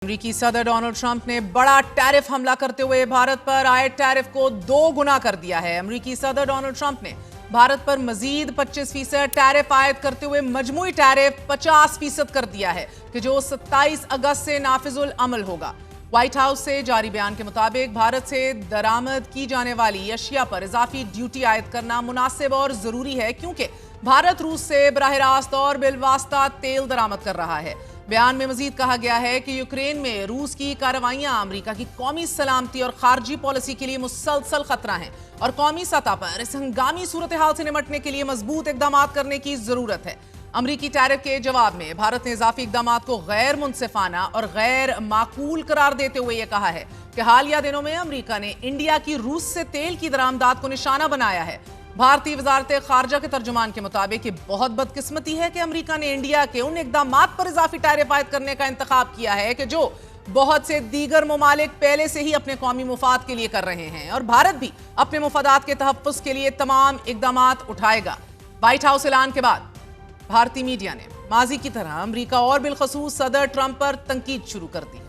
अमेरिकी सदर Donald Trump ने बड़ा टैरिफ हमला करते हुए भारत पर आए टैरिफ को 2 गुना कर दिया है। अमेरिकी सदर डोनाल्ड ट्रंप ने भारत पर मजीद 25% टैरिफ आयद करते हुए मजमूई टैरिफ 50% कर दिया है कि जो 27 अगस्त से नाफिजुल अमल होगा। व्हाइट हाउस से जारी बयान के मुताबिक भारत से दरामद की जाने वाली अशिया पर इजाफी ड्यूटी आयद करना मुनासिब और जरूरी है, क्योंकि भारत रूस से बराह रास्त और बिलवास्ता तेल दरामद कर रहा है। बयान में मजीद कहा गया है कि यूक्रेन में रूस की कार्रवाइयां अमेरिका की कौमी सलामती और खारजी पॉलिसी के लिए मुसलसल खतरा हैं और कौमी सतह पर इस हंगामी सूरत हाल से निपटने के लिए मजबूत इकदाम करने की जरूरत है। अमेरिकी टैरिफ के जवाब में भारत ने इजाफी इकदाम को गैर मुनसिफाना और गैर माकूल करार देते हुए यह कहा है कि हालिया दिनों में अमेरिका ने इंडिया की रूस से तेल की दरामदात को निशाना बनाया है। भारतीय वजारत खारजा के तर्जुमान के मुताबिक ये बहुत बदकिस्मती है कि अमेरिका ने इंडिया के उन इकदामात पर इजाफी टैरिफ आयद करने का इंतखाब किया है कि जो बहुत से दीगर ममालिक पहले से ही अपने कौमी मुफाद के लिए कर रहे हैं, और भारत भी अपने मुफादात के तहफ़्फ़ुज़ के लिए तमाम इकदामात उठाएगा। व्हाइट हाउस ऐलान के बाद भारतीय मीडिया ने माजी की तरह अमेरिका और बिलखसूस सदर ट्रंप पर तनकीद शुरू कर दी है।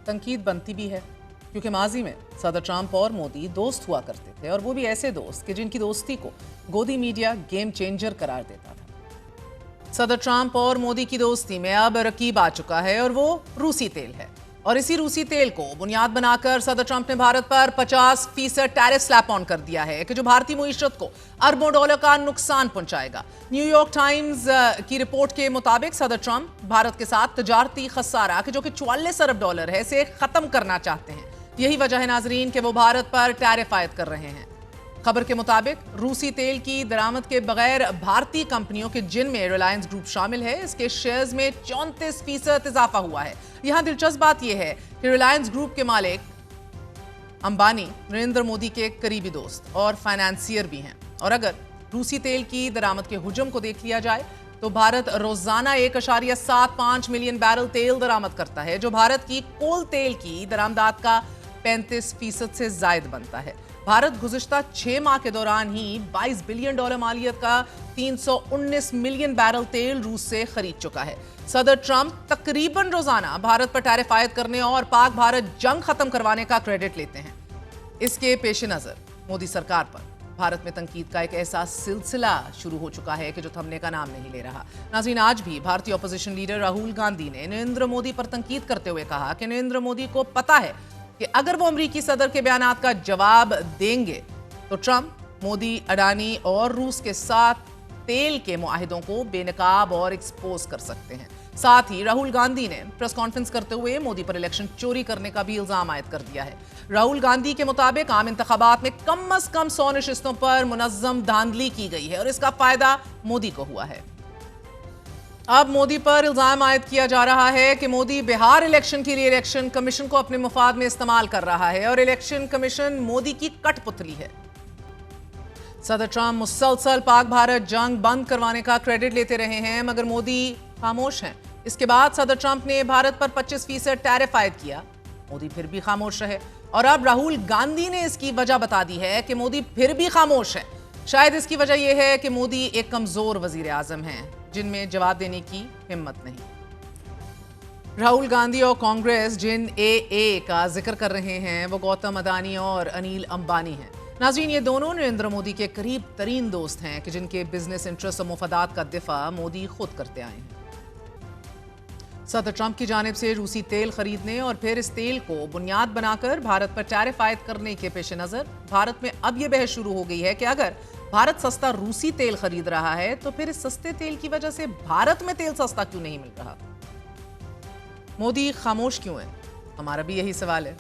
तनकीद बनती भी है क्योंकि माजी में सदर ट्रंप और मोदी दोस्त हुआ करते थे, और वो भी ऐसे दोस्त कि जिनकी दोस्ती को गोदी मीडिया गेम चेंजर करार देता था। सदर ट्रंप और मोदी की दोस्ती में अब रकीब आ चुका है और वो रूसी तेल है, और इसी रूसी तेल को बुनियाद बनाकर सदर ट्रंप ने भारत पर 50% टैरिफ स्लैप ऑन कर दिया है कि जो भारतीय मुईशत को अरबों डॉलर का नुकसान पहुंचाएगा। न्यूयॉर्क टाइम्स की रिपोर्ट के मुताबिक सदर ट्रंप भारत के साथ तजारती खसारा जो कि 44 अरब डॉलर है से खत्म करना चाहते हैं। यही वजह है नाजरीन कि वो भारत पर टैरिफ आयद कर रहे हैं। खबर के मुताबिक रूसी तेल की दरामद के बगैर भारतीय कंपनियों के, जिनमें रिलायंस ग्रुप शामिल है, इसके शेयर्स में 34% इजाफा हुआ है। यहां दिलचस्प बात यह है कि रिलायंस ग्रुप के मालिक अंबानी नरेंद्र मोदी के करीबी दोस्त और फाइनेंसियर भी हैं, और अगर रूसी तेल की दरामद के हुजम को देख लिया जाए तो भारत रोजाना 1.75 मिलियन बैरल तेल दरामद करता है, जो भारत की कोल तेल की दरामदात का 35% से जायद बनता है। भारत गुज़िश्ता 6 माह के दौरान ही $22 बिलियन मालियत का 319 मिलियन बैरल तेल रूस से खरीद चुका है। सदर ट्रंप तकरीबन रोजाना भारत पर टैरिफ आयद करने और पाक भारत जंग खत्म करवाने का क्रेडिट लेते हैं। इसके पेश नजर मोदी सरकार पर भारत में तनकीद का एक ऐसा सिलसिला शुरू हो चुका है कि जो थमने का नाम नहीं ले रहा। नाज़रीन, आज भी भारतीय अपोजिशन लीडर राहुल गांधी ने नरेंद्र मोदी पर तनकीद करते हुए कहा कि नरेंद्र मोदी को पता है कि अगर वो अमेरिकी सदर के बयानात का जवाब देंगे तो ट्रंप, मोदी, अडानी और रूस के साथ तेल के मुआहिदों को बेनकाब और एक्सपोज कर सकते हैं। साथ ही राहुल गांधी ने प्रेस कॉन्फ्रेंस करते हुए मोदी पर इलेक्शन चोरी करने का भी इल्जाम आयद कर दिया है। राहुल गांधी के मुताबिक आम इंतखाबात में कम अज कम 100 नशिस्तों पर मुनज़्ज़म धांधली की गई है और इसका फायदा मोदी को हुआ है। अब मोदी पर इल्जाम आयद किया जा रहा है कि मोदी बिहार इलेक्शन के लिए इलेक्शन कमीशन को अपने मुफाद में इस्तेमाल कर रहा है और इलेक्शन कमीशन मोदी की कठपुतली है। सदर ट्रंप मुसलसल पाक भारत जंग बंद करवाने का क्रेडिट लेते रहे हैं, मगर मोदी खामोश हैं। इसके बाद सदर ट्रंप ने भारत पर 25% टैरिफ आयद किया, मोदी फिर भी खामोश रहे, और अब राहुल गांधी ने इसकी वजह बता दी है कि मोदी फिर भी खामोश है। शायद इसकी वजह यह है कि मोदी एक कमजोर वजीर आजम हैं जिनमें जवाब देने की हिम्मत नहीं। राहुल गांधी और कांग्रेस जिन AA का जिक्र कर रहे हैं वो गौतम अडानी और अनिल अंबानी हैं। नाज़रीन, ये दोनों नरेंद्र मोदी के करीब तरीन दोस्त हैं कि जिनके बिजनेस इंटरेस्ट और मुफादात का दिफा मोदी खुद करते आए हैं। सदर ट्रंप की जानिब से रूसी तेल खरीदने और फिर इस तेल को बुनियाद बनाकर भारत पर टैरिफ आयद करने के पेश नज़र भारत में अब यह बहस शुरू हो गई है कि अगर भारत सस्ता रूसी तेल खरीद रहा है तो फिर इस सस्ते तेल की वजह से भारत में तेल सस्ता क्यों नहीं मिल रहा? मोदी खामोश क्यों है? हमारा भी यही सवाल है।